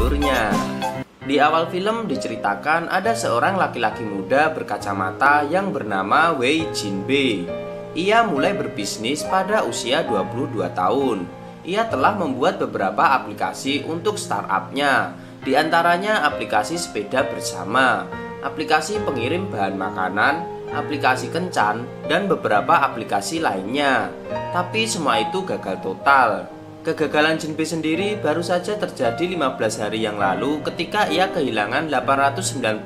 alurnya. Di awal film diceritakan ada seorang laki-laki muda berkacamata yang bernama Wei Jinbei. Ia mulai berbisnis pada usia 22 tahun. Ia telah membuat beberapa aplikasi untuk startupnya. Di antaranya aplikasi sepeda bersama, aplikasi pengirim bahan makanan, aplikasi kencan, dan beberapa aplikasi lainnya. Tapi semua itu gagal total. Kegagalan Jinbei sendiri baru saja terjadi 15 hari yang lalu ketika ia kehilangan 890.000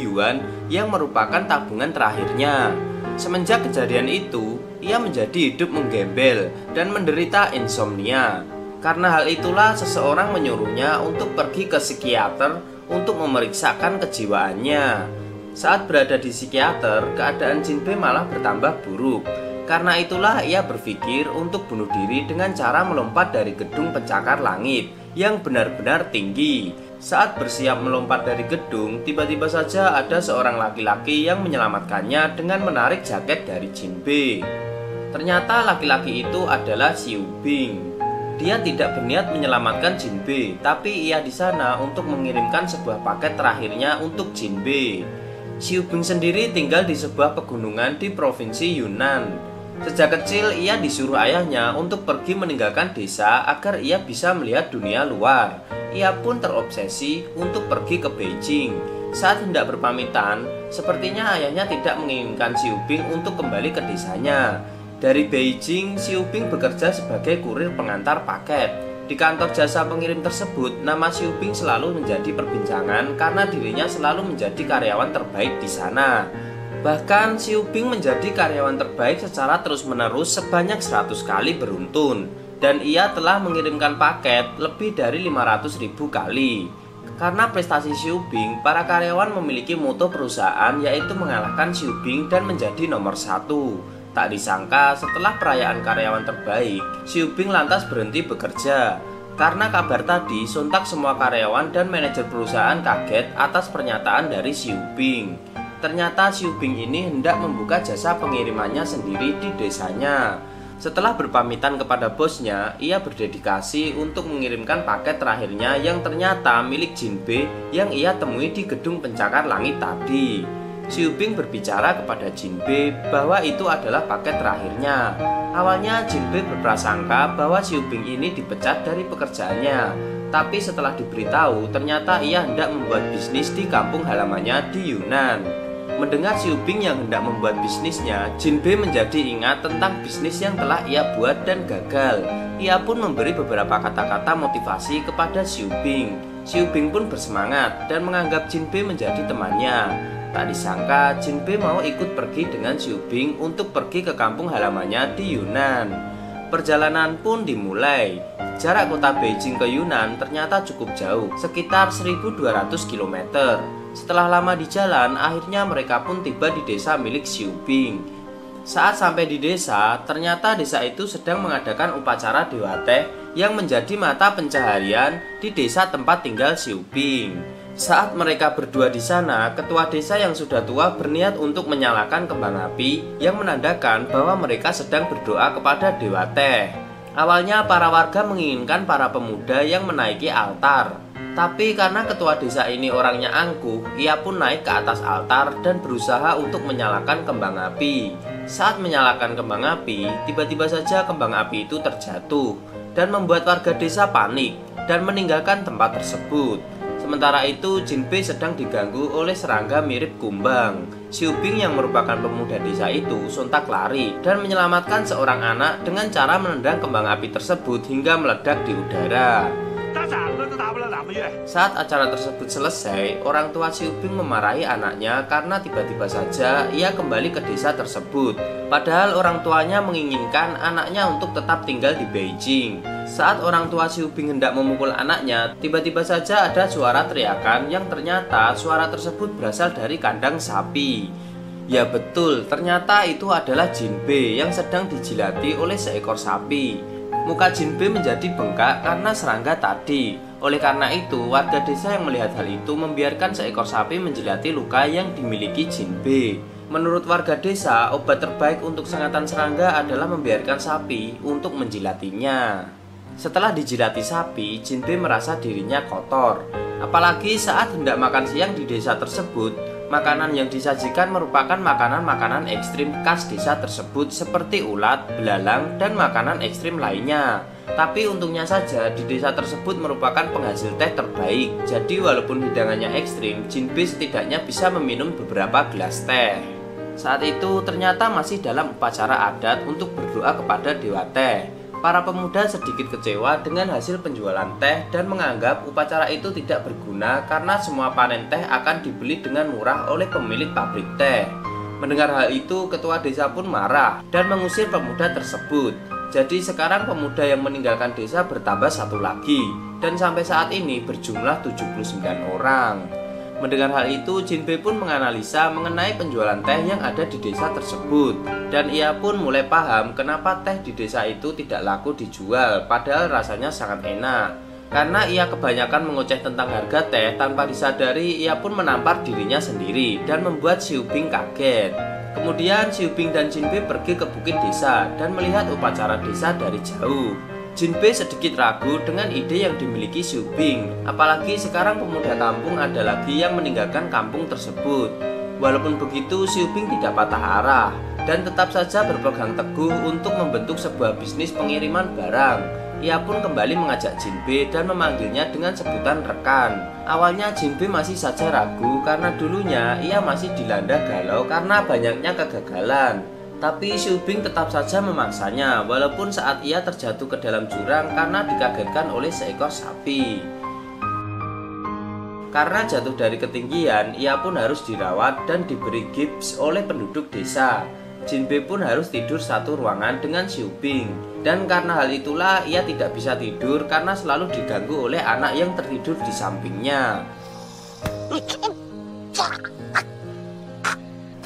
yuan yang merupakan tabungan terakhirnya. Semenjak kejadian itu, ia menjadi hidup menggembel dan menderita insomnia. Karena hal itulah seseorang menyuruhnya untuk pergi ke psikiater untuk memeriksakan kejiwaannya. Saat berada di psikiater, keadaan Jinbei malah bertambah buruk. Karena itulah ia berpikir untuk bunuh diri dengan cara melompat dari gedung pencakar langit yang benar-benar tinggi. Saat bersiap melompat dari gedung, tiba-tiba saja ada seorang laki-laki yang menyelamatkannya dengan menarik jaket dari Jinbei. Ternyata laki-laki itu adalah Xiu Bing. Dia tidak berniat menyelamatkan Jinbei, tapi ia di sana untuk mengirimkan sebuah paket terakhirnya untuk Jinbei. Xiu Bing sendiri tinggal di sebuah pegunungan di provinsi Yunnan. Sejak kecil ia disuruh ayahnya untuk pergi meninggalkan desa agar ia bisa melihat dunia luar. Ia pun terobsesi untuk pergi ke Beijing. Saat hendak berpamitan, sepertinya ayahnya tidak menginginkan Xiu Bing untuk kembali ke desanya. Dari Beijing, Xiu Bing bekerja sebagai kurir pengantar paket. Di kantor jasa pengirim tersebut, nama Xiu Bing selalu menjadi perbincangan karena dirinya selalu menjadi karyawan terbaik di sana. Bahkan Xiu Bing menjadi karyawan terbaik secara terus-menerus sebanyak 100 kali beruntun. Dan ia telah mengirimkan paket lebih dari 500.000 kali. Karena prestasi Xiu Bing, para karyawan memiliki moto perusahaan yaitu mengalahkan Xiu Bing dan menjadi nomor 1. Tak disangka setelah perayaan karyawan terbaik, Xiu Bing lantas berhenti bekerja. Karena kabar tadi, sontak semua karyawan dan manajer perusahaan kaget atas pernyataan dari Xiu Bing. Ternyata Xiu Bing ini hendak membuka jasa pengirimannya sendiri di desanya. Setelah berpamitan kepada bosnya, ia berdedikasi untuk mengirimkan paket terakhirnya yang ternyata milik Jinbei yang ia temui di gedung pencakar langit tadi. Xiu Bing berbicara kepada Jinbei bahwa itu adalah paket terakhirnya. Awalnya Jinbei berprasangka bahwa Xiu Bing ini dipecat dari pekerjaannya. Tapi setelah diberitahu, ternyata ia hendak membuat bisnis di kampung halamannya di Yunnan. Mendengar Xiu Bing yang hendak membuat bisnisnya, Jinbei menjadi ingat tentang bisnis yang telah ia buat dan gagal. Ia pun memberi beberapa kata-kata motivasi kepada Xiu Bing. Xiu Bing pun bersemangat dan menganggap Jinbei menjadi temannya. Tak disangka Jinbei mau ikut pergi dengan Xiu Bing untuk pergi ke kampung halamannya di Yunnan. Perjalanan pun dimulai. Jarak kota Beijing ke Yunnan ternyata cukup jauh, sekitar 1.200 km. Setelah lama di jalan, akhirnya mereka pun tiba di desa milik Xiu Bing. Saat sampai di desa, ternyata desa itu sedang mengadakan upacara Dewa Teh yang menjadi mata pencaharian di desa tempat tinggal Xiu Bing. Saat mereka berdua di sana, ketua desa yang sudah tua berniat untuk menyalakan kembang api yang menandakan bahwa mereka sedang berdoa kepada Dewa Teh. Awalnya para warga menginginkan para pemuda yang menaiki altar. Tapi karena ketua desa ini orangnya angkuh, ia pun naik ke atas altar dan berusaha untuk menyalakan kembang api. Saat menyalakan kembang api, tiba-tiba saja kembang api itu terjatuh dan membuat warga desa panik dan meninggalkan tempat tersebut. Sementara itu, Jinbei sedang diganggu oleh serangga mirip kumbang. Xiu Bing yang merupakan pemuda desa itu sontak lari dan menyelamatkan seorang anak dengan cara menendang kembang api tersebut hingga meledak di udara. Saat acara tersebut selesai, orang tua Xiu Bing memarahi anaknya karena tiba-tiba saja ia kembali ke desa tersebut. Padahal orang tuanya menginginkan anaknya untuk tetap tinggal di Beijing. Saat orang tua Xiu Bing hendak memukul anaknya, tiba-tiba saja ada suara teriakan yang ternyata suara tersebut berasal dari kandang sapi. Ya betul, ternyata itu adalah Jinbei yang sedang dijilati oleh seekor sapi. Muka Jinbei menjadi bengkak karena serangga tadi. Oleh karena itu, warga desa yang melihat hal itu membiarkan seekor sapi menjilati luka yang dimiliki Jinbei. Menurut warga desa, obat terbaik untuk sengatan serangga adalah membiarkan sapi untuk menjilatinya. Setelah dijilati sapi, Jinbe merasa dirinya kotor. Apalagi saat hendak makan siang di desa tersebut, makanan yang disajikan merupakan makanan-makanan ekstrim khas desa tersebut seperti ulat, belalang, dan makanan ekstrim lainnya. Tapi untungnya saja di desa tersebut merupakan penghasil teh terbaik. Jadi walaupun hidangannya ekstrim, Jinbe setidaknya bisa meminum beberapa gelas teh. Saat itu ternyata masih dalam upacara adat untuk berdoa kepada dewa teh. Para pemuda sedikit kecewa dengan hasil penjualan teh dan menganggap upacara itu tidak berguna karena semua panen teh akan dibeli dengan murah oleh pemilik pabrik teh. Mendengar hal itu, ketua desa pun marah dan mengusir pemuda tersebut. Jadi sekarang pemuda yang meninggalkan desa bertambah satu lagi dan sampai saat ini berjumlah 79 orang. Mendengar hal itu, Jinbe pun menganalisa mengenai penjualan teh yang ada di desa tersebut. Dan ia pun mulai paham kenapa teh di desa itu tidak laku dijual, padahal rasanya sangat enak. Karena ia kebanyakan mengoceh tentang harga teh, tanpa disadari ia pun menampar dirinya sendiri dan membuat Xiu Bing kaget. Kemudian Xiu Bing dan Jinbe pergi ke bukit desa dan melihat upacara desa dari jauh. Jinbe sedikit ragu dengan ide yang dimiliki Xiu Bing, apalagi sekarang pemuda kampung ada lagi yang meninggalkan kampung tersebut. Walaupun begitu, Xiu Bing tidak patah arah dan tetap saja berpegang teguh untuk membentuk sebuah bisnis pengiriman barang. Ia pun kembali mengajak Jinbe dan memanggilnya dengan sebutan rekan. Awalnya Jinbe masih saja ragu karena dulunya ia masih dilanda galau karena banyaknya kegagalan. Tapi Xiu Bing tetap saja memaksanya walaupun saat ia terjatuh ke dalam jurang karena dikagetkan oleh seekor sapi. Karena jatuh dari ketinggian, ia pun harus dirawat dan diberi gips oleh penduduk desa. Jinbe pun harus tidur satu ruangan dengan Xiu Bing. Dan karena hal itulah ia tidak bisa tidur karena selalu diganggu oleh anak yang tertidur di sampingnya.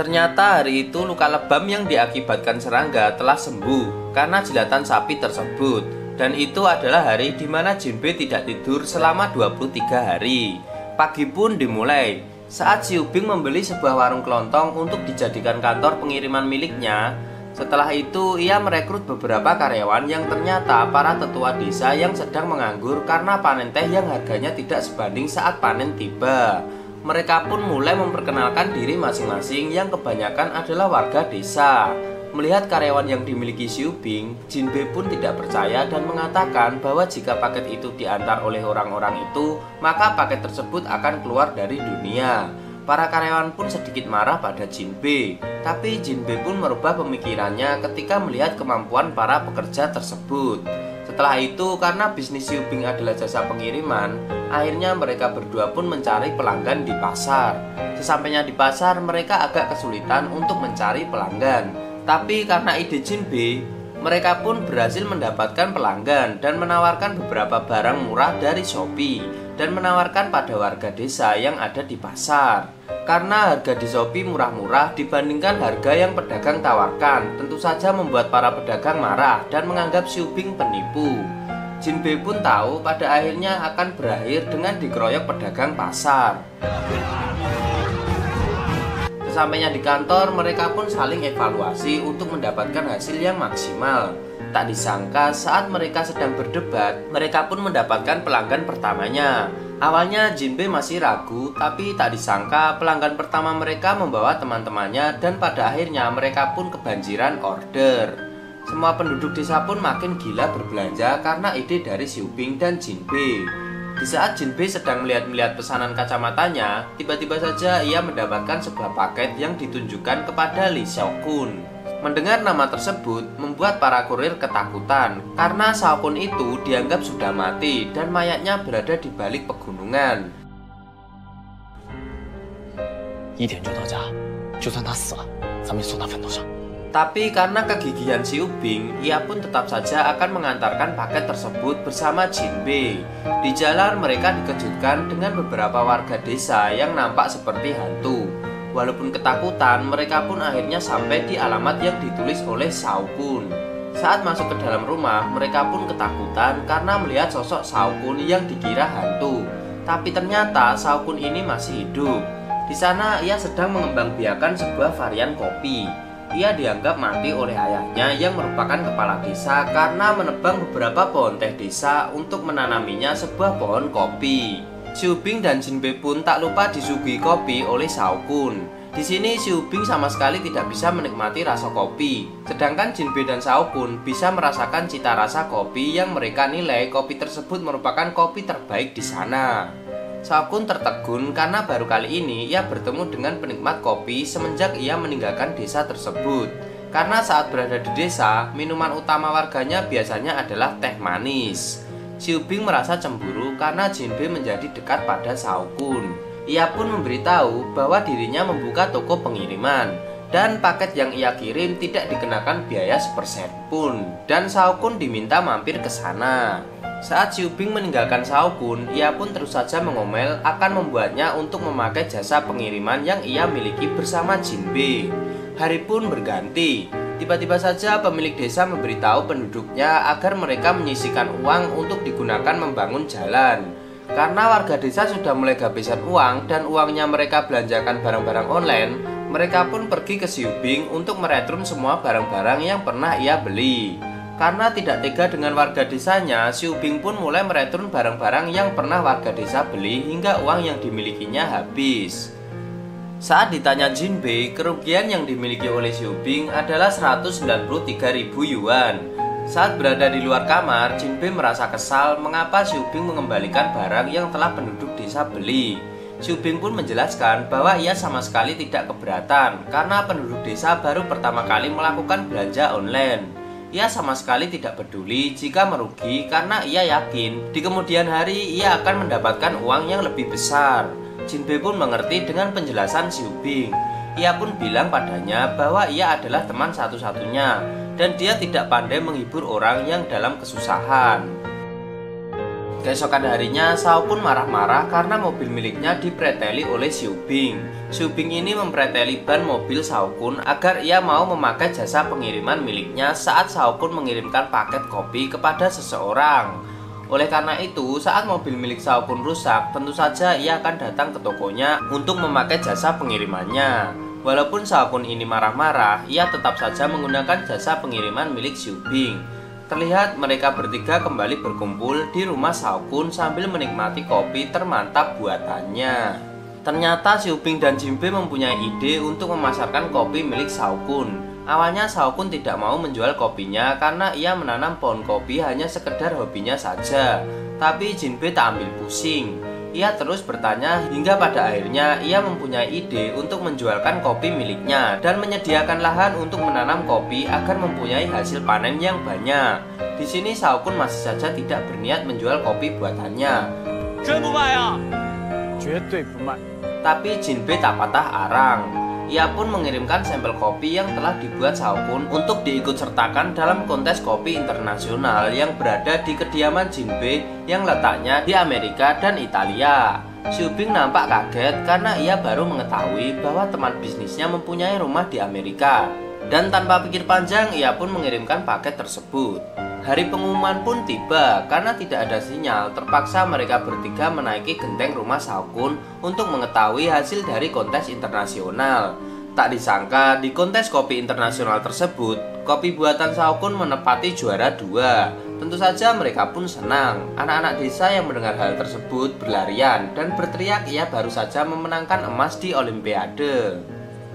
Ternyata hari itu luka lebam yang diakibatkan serangga telah sembuh karena jilatan sapi tersebut. Dan itu adalah hari di mana Jinbe tidak tidur selama 23 hari. Pagi pun dimulai. Saat Xiu Bing membeli sebuah warung kelontong untuk dijadikan kantor pengiriman miliknya. Setelah itu ia merekrut beberapa karyawan yang ternyata para tetua desa yang sedang menganggur karena panen teh yang harganya tidak sebanding saat panen tiba. Mereka pun mulai memperkenalkan diri masing-masing yang kebanyakan adalah warga desa. Melihat karyawan yang dimiliki Xiu Bing, Jinbe pun tidak percaya dan mengatakan bahwa jika paket itu diantar oleh orang-orang itu, maka paket tersebut akan keluar dari dunia. Para karyawan pun sedikit marah pada Jinbe, tapi Jinbe pun merubah pemikirannya ketika melihat kemampuan para pekerja tersebut. Setelah itu, karena bisnis Xiu Bing adalah jasa pengiriman, akhirnya mereka berdua pun mencari pelanggan di pasar. Sesampainya di pasar, mereka agak kesulitan untuk mencari pelanggan. Tapi karena ide Jinbe, mereka pun berhasil mendapatkan pelanggan dan menawarkan beberapa barang murah dari Shopee dan menawarkan pada warga desa yang ada di pasar. Karena harga di Shopee murah-murah dibandingkan harga yang pedagang tawarkan, tentu saja membuat para pedagang marah dan menganggap Xiu Bing penipu. Jinbe pun tahu pada akhirnya akan berakhir dengan dikeroyok pedagang pasar. Sesampainya di kantor, mereka pun saling evaluasi untuk mendapatkan hasil yang maksimal. Tak disangka saat mereka sedang berdebat, mereka pun mendapatkan pelanggan pertamanya. Awalnya Jinbe masih ragu, tapi tak disangka pelanggan pertama mereka membawa teman-temannya dan pada akhirnya mereka pun kebanjiran order. Semua penduduk desa pun makin gila berbelanja karena ide dari Xiu Bing dan Jinbe. Di saat Jinbe sedang melihat-melihat pesanan kacamatanya, tiba-tiba saja ia mendapatkan sebuah paket yang ditunjukkan kepada Li Xiaokun. Mendengar nama tersebut membuat para kurir ketakutan karena Xiaokun itu dianggap sudah mati dan mayatnya berada di balik pegunungan. Tapi karena kegigihan Xiu Bing, ia pun tetap saja akan mengantarkan paket tersebut bersama Jinbe. Di jalan mereka dikejutkan dengan beberapa warga desa yang nampak seperti hantu. Walaupun ketakutan, mereka pun akhirnya sampai di alamat yang ditulis oleh Xiaokun. Saat masuk ke dalam rumah, mereka pun ketakutan karena melihat sosok Xiaokun yang dikira hantu. Tapi ternyata Xiaokun ini masih hidup. Di sana ia sedang mengembangbiakan sebuah varian kopi. Ia dianggap mati oleh ayahnya yang merupakan kepala desa karena menebang beberapa pohon teh desa untuk menanaminya sebuah pohon kopi. Xiu Bing dan Jin Bei pun tak lupa disuguhi kopi oleh Shao Kun. Di sini Xiu Bing sama sekali tidak bisa menikmati rasa kopi, sedangkan Jin Bei dan Shao Kun bisa merasakan cita rasa kopi yang mereka nilai kopi tersebut merupakan kopi terbaik di sana. Shao Kun tertegun karena baru kali ini ia bertemu dengan penikmat kopi semenjak ia meninggalkan desa tersebut. Karena saat berada di desa, minuman utama warganya biasanya adalah teh manis. Xiu Bing merasa cemburu karena Jin Bei menjadi dekat pada Shao Kun. Ia pun memberitahu bahwa dirinya membuka toko pengiriman dan paket yang ia kirim tidak dikenakan biaya sepersen pun, dan Shao Kun diminta mampir ke sana. Saat Xiu Bing meninggalkan Shao Kun, ia pun terus saja mengomel akan membuatnya untuk memakai jasa pengiriman yang ia miliki bersama Jin Bei. Hari pun berganti. Tiba-tiba saja pemilik desa memberitahu penduduknya agar mereka menyisihkan uang untuk digunakan membangun jalan. Karena warga desa sudah mulai kehabisan uang dan uangnya mereka belanjakan barang-barang online, mereka pun pergi ke Xiu Bing untuk mereturn semua barang-barang yang pernah ia beli. Karena tidak tega dengan warga desanya, Xiu Bing pun mulai mereturn barang-barang yang pernah warga desa beli hingga uang yang dimilikinya habis. Saat ditanya Jin Bei, kerugian yang dimiliki oleh Xiu Bing adalah 193.000 yuan. Saat berada di luar kamar, Jin Bei merasa kesal mengapa Xiu Bing mengembalikan barang yang telah penduduk desa beli. Xiu Bing pun menjelaskan bahwa ia sama sekali tidak keberatan karena penduduk desa baru pertama kali melakukan belanja online. Ia sama sekali tidak peduli jika merugi karena ia yakin di kemudian hari ia akan mendapatkan uang yang lebih besar. Jin Bei pun mengerti dengan penjelasan Xiu Bing. Ia pun bilang padanya bahwa ia adalah teman satu-satunya dan dia tidak pandai menghibur orang yang dalam kesusahan. Keesokan harinya, Shao Kun marah-marah karena mobil miliknya dipreteli oleh Xiu Bing. Xiu Bing ini mempreteli ban mobil Shao Kun agar ia mau memakai jasa pengiriman miliknya saat Shao Kun mengirimkan paket kopi kepada seseorang. Oleh karena itu, saat mobil milik Shao Kun rusak, tentu saja ia akan datang ke tokonya untuk memakai jasa pengirimannya. Walaupun Shao Kun ini marah-marah, ia tetap saja menggunakan jasa pengiriman milik Xiu Bing. Terlihat mereka bertiga kembali berkumpul di rumah Shao Kun sambil menikmati kopi termantap buatannya. Ternyata Xiu Bing dan Jin Bei mempunyai ide untuk memasarkan kopi milik Shao Kun. Awalnya Shao Kun tidak mau menjual kopinya karena ia menanam pohon kopi hanya sekedar hobinya saja. Tapi Jin Bei tak ambil pusing. Ia terus bertanya hingga pada akhirnya ia mempunyai ide untuk menjualkan kopi miliknya dan menyediakan lahan untuk menanam kopi agar mempunyai hasil panen yang banyak. Di sini Shao Kun masih saja tidak berniat menjual kopi buatannya. Tapi Jin Bei tak patah arang. Ia pun mengirimkan sampel kopi yang telah dibuat Shao Kun untuk diikutsertakan dalam kontes kopi internasional yang berada di kediaman Jin Bei yang letaknya di Amerika dan Italia. Xiu Bing nampak kaget karena ia baru mengetahui bahwa teman bisnisnya mempunyai rumah di Amerika. Dan tanpa pikir panjang ia pun mengirimkan paket tersebut. Hari pengumuman pun tiba. Karena tidak ada sinyal, terpaksa mereka bertiga menaiki genteng rumah Shao Kun untuk mengetahui hasil dari kontes internasional. Tak disangka di kontes kopi internasional tersebut, kopi buatan Shao Kun menepati juara 2. Tentu saja mereka pun senang. Anak-anak desa yang mendengar hal tersebut berlarian dan berteriak ia baru saja memenangkan emas di Olimpiade.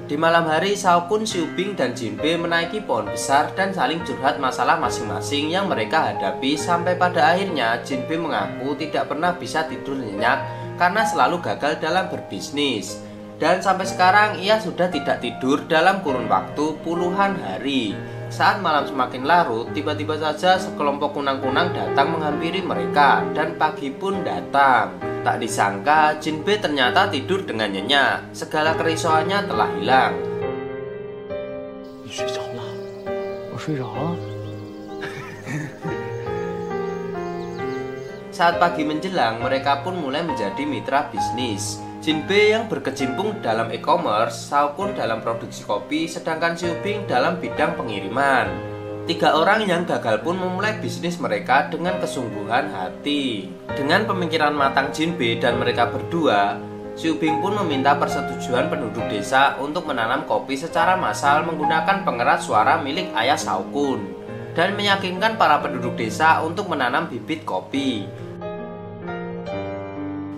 Di malam hari, Shao Kun, Xiu Bing, dan Jin Bei menaiki pohon besar dan saling curhat masalah masing-masing yang mereka hadapi sampai pada akhirnya Jin Bei mengaku tidak pernah bisa tidur nyenyak karena selalu gagal dalam berbisnis. Dan sampai sekarang ia sudah tidak tidur dalam kurun waktu puluhan hari. Saat malam semakin larut, tiba-tiba saja sekelompok kunang-kunang datang menghampiri mereka dan pagi pun datang. Tak disangka, Jin Bei ternyata tidur dengan nyenyak. Segala kerisauannya telah hilang. Saat pagi menjelang, mereka pun mulai menjadi mitra bisnis. Jin Bei yang berkecimpung dalam e-commerce, Shao Kun dalam produksi kopi, sedangkan Xiu Bing dalam bidang pengiriman. 3 orang yang gagal pun memulai bisnis mereka dengan kesungguhan hati. Dengan pemikiran matang Jin Bei dan mereka berdua, Xiu Bing pun meminta persetujuan penduduk desa untuk menanam kopi secara massal menggunakan pengeras suara milik ayah Shao Kun dan meyakinkan para penduduk desa untuk menanam bibit kopi.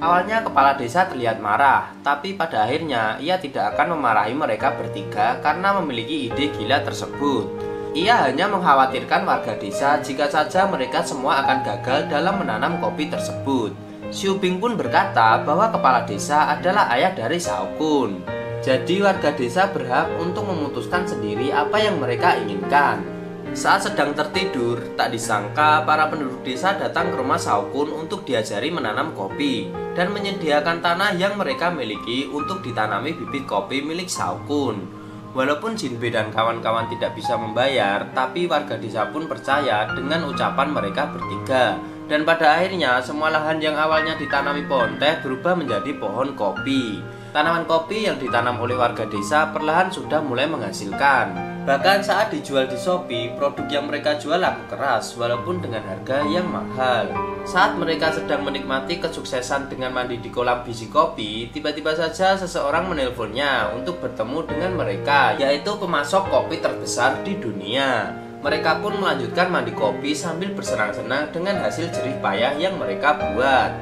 Awalnya kepala desa terlihat marah, tapi pada akhirnya ia tidak akan memarahi mereka bertiga karena memiliki ide gila tersebut. Ia hanya mengkhawatirkan warga desa jika saja mereka semua akan gagal dalam menanam kopi tersebut. Xiu Bing pun berkata bahwa kepala desa adalah ayah dari Shao Kun. Jadi warga desa berhak untuk memutuskan sendiri apa yang mereka inginkan. Saat sedang tertidur, tak disangka para penduduk desa datang ke rumah Shao Kun untuk diajari menanam kopi dan menyediakan tanah yang mereka miliki untuk ditanami bibit kopi milik Shao Kun. Walaupun Jinbe dan kawan-kawan tidak bisa membayar, tapi warga desa pun percaya dengan ucapan mereka bertiga. Dan pada akhirnya semua lahan yang awalnya ditanami pohon teh berubah menjadi pohon kopi. Tanaman kopi yang ditanam oleh warga desa perlahan sudah mulai menghasilkan. Bahkan saat dijual di Shopee, produk yang mereka jual laku keras walaupun dengan harga yang mahal. Saat mereka sedang menikmati kesuksesan dengan mandi di kolam biji kopi, tiba-tiba saja seseorang menelponnya untuk bertemu dengan mereka, yaitu pemasok kopi terbesar di dunia. Mereka pun melanjutkan mandi kopi sambil bersenang-senang dengan hasil jerih payah yang mereka buat.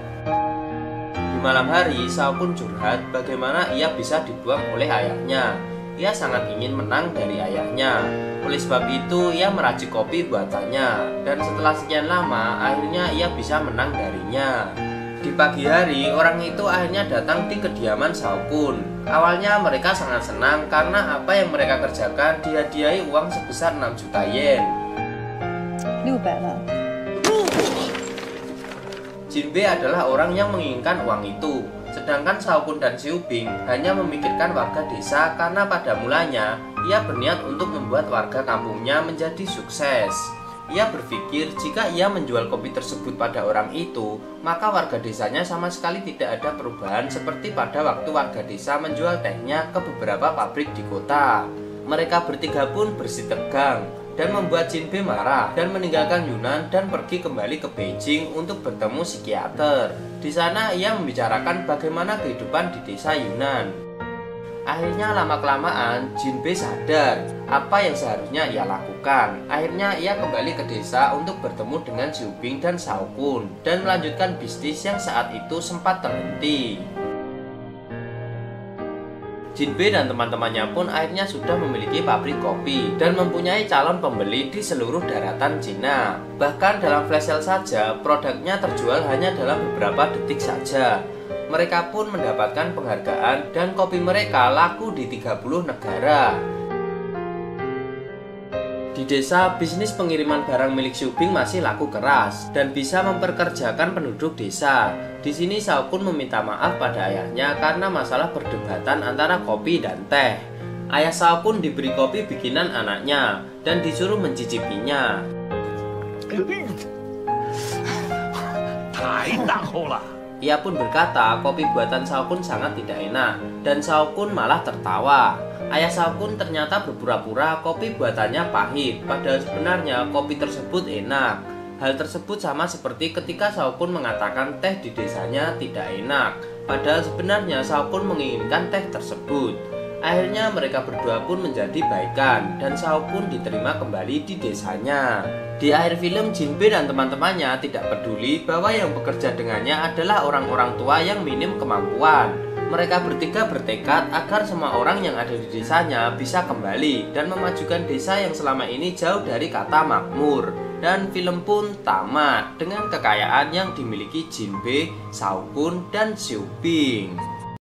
Di malam hari, Shao Kun curhat bagaimana ia bisa dibuang oleh ayahnya. Ia sangat ingin menang dari ayahnya. Oleh sebab itu, ia meracik kopi buatannya. Dan setelah sekian lama, akhirnya ia bisa menang darinya. Di pagi hari, orang itu akhirnya datang di kediaman Shao Kun. Awalnya mereka sangat senang karena apa yang mereka kerjakan dihadiahi uang sebesar 6 juta yen. 600了。 Jinbe adalah orang yang menginginkan uang itu, sedangkan Shao Kun dan Xiu Bing hanya memikirkan warga desa karena pada mulanya ia berniat untuk membuat warga kampungnya menjadi sukses. Ia berpikir jika ia menjual kopi tersebut pada orang itu, maka warga desanya sama sekali tidak ada perubahan seperti pada waktu warga desa menjual tehnya ke beberapa pabrik di kota. Mereka bertiga pun bersih tegang dan membuat Jinbe marah dan meninggalkan Yunnan dan pergi kembali ke Beijing untuk bertemu psikiater. Di sana ia membicarakan bagaimana kehidupan di desa Yunnan. Akhirnya lama-kelamaan Jinbe sadar apa yang seharusnya ia lakukan. Akhirnya ia kembali ke desa untuk bertemu dengan Xiu Bing dan Shao Kun dan melanjutkan bisnis yang saat itu sempat terhenti. Jinbe dan teman-temannya pun akhirnya sudah memiliki pabrik kopi dan mempunyai calon pembeli di seluruh daratan Cina. Bahkan dalam flash sale saja, produknya terjual hanya dalam beberapa detik saja. Mereka pun mendapatkan penghargaan dan kopi mereka laku di 30 negara. Di desa, bisnis pengiriman barang milik Xiu Bing masih laku keras dan bisa memperkerjakan penduduk desa. Di sini Shao Kun meminta maaf pada ayahnya karena masalah perdebatan antara kopi dan teh. Ayah Shao Kun diberi kopi bikinan anaknya dan disuruh mencicipinya. Ia pun berkata kopi buatan Shao Kun sangat tidak enak dan Shao Kun malah tertawa. Ayah Shao Kun ternyata berpura-pura kopi buatannya pahit, padahal sebenarnya kopi tersebut enak. Hal tersebut sama seperti ketika Shao Kun mengatakan teh di desanya tidak enak, padahal sebenarnya Shao Kun menginginkan teh tersebut. Akhirnya mereka berdua pun menjadi baikan dan Shao Kun diterima kembali di desanya. Di akhir film, Jinbe dan teman-temannya tidak peduli bahwa yang bekerja dengannya adalah orang-orang tua yang minim kemampuan. Mereka bertiga bertekad agar semua orang yang ada di desanya bisa kembali dan memajukan desa yang selama ini jauh dari kata makmur. Dan film pun tamat dengan kekayaan yang dimiliki Jinbe, Shao Kun, dan Xiu Bing.